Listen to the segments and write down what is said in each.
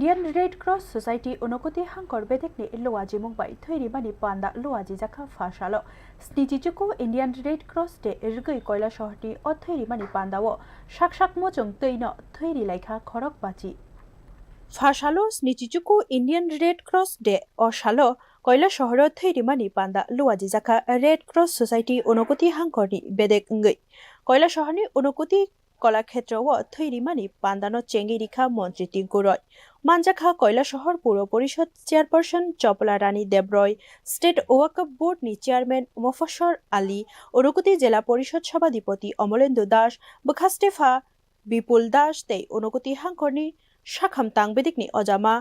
Indian Red Cross Society Unokoti Hankor Bedekni Luaji Mumbai Thiri Mani Panda Luaji Jaka Fashalo Snitichuku Indian Red Cross de Irgui Koila Shorti or Thiri Mani Pandawo Shakshak Mochung Tuino Thiri Laika Korok Bachi Fashalo Snitichuku Indian Red Cross de or Shalo Koila Shahro Thiri Mani Panda Luaji Jaka Red Cross Society Unokoti Hankori Bedek Ngui Koila Shahani Unokoti কলাক্ষেত্রও থৈরিমানি পান্দানো চেঙ্গিরিখা মন্ত্রী টিঙ্কুরয় মানজাখা কয়লা শহর পৌর পরিষদ chairperson চপলা রানী দেবরয় state ওয়াকফ board নি chairman মোফাসর Ali অনুকুতি জেলা পরিষদ সভাধিপতি অমলেন্দু দাস বখাস্টেফা বিপুল দাস তেই অনুকুতি হাঙ্করনি শাখামতাং বেদিকনি অজামা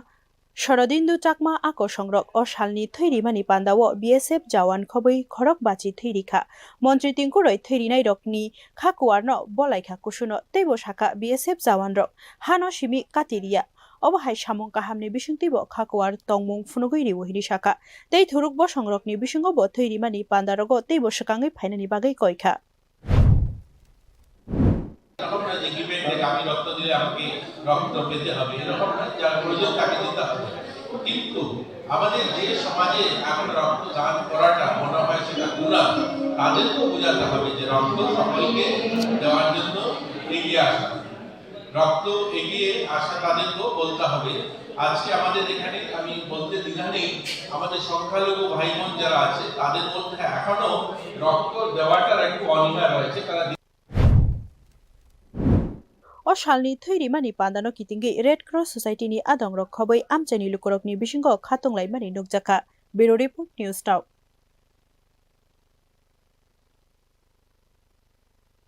শরদিন্দু চাকমা আক সংরক ও শালনি থৈরিমানি পান্দাও বিএসএফ জওয়ান খবৈ খরক বাচি থৈরিখা মন্ত্রী টিঙ্কুরই থৈরিনাই রকনি খাকুয়ারন বলাইখা কুসুনো তেইব শাখা বিএসএফ জওয়ান রক হানো সিমি কাতিরিয়া অবহাই সামং কাহামনি বিসুংতিব খাকুয়ার তংমুং ফুনুগৈরি ওহিরি শাখা তেই থুরুকব সংরকনি বিসুঙ্গব থৈরিমানি পান্দারগ তেইব শাকাঙ্গৈ ফাইনানি বাগৈ কয়খা আমি রক্ত দিলে আমাকে রক্ত পেতে হবে এরকম যার প্রয়োজন তাকে দিতে হবে কিন্তু আমাদের যে সমাজে এখন রক্ত দান করাটা মনে হয় সেটা গুনাহ তাদেরকেও বোঝাতে হবে যে রক্ত সকলকে দেওয়ার জন্য এগিয়ে আসা রক্ত এগিয়ে আসা তাদেরকেও বলতে হবে আজকে আমাদের এখানে আমি বলতে দ্বিধা নেই আমাদের সংখ্যালঘু ভাই বোন যারা আছে তাদের মধ্যে এখনো রক্ত দেওয়াটার একটু অনীহা রয়েছে তারা o shalni thৈরিমানি পান্দানো কিতিঙ্গি রেড ক্রস সোসাইটি নি আদং রক খবৈ আমচানি লুকরকনি বিসিঙ্গ খাতংলাই মানি নুকজাকা ব্যুরো রিপোর্ট নিউজ টাউ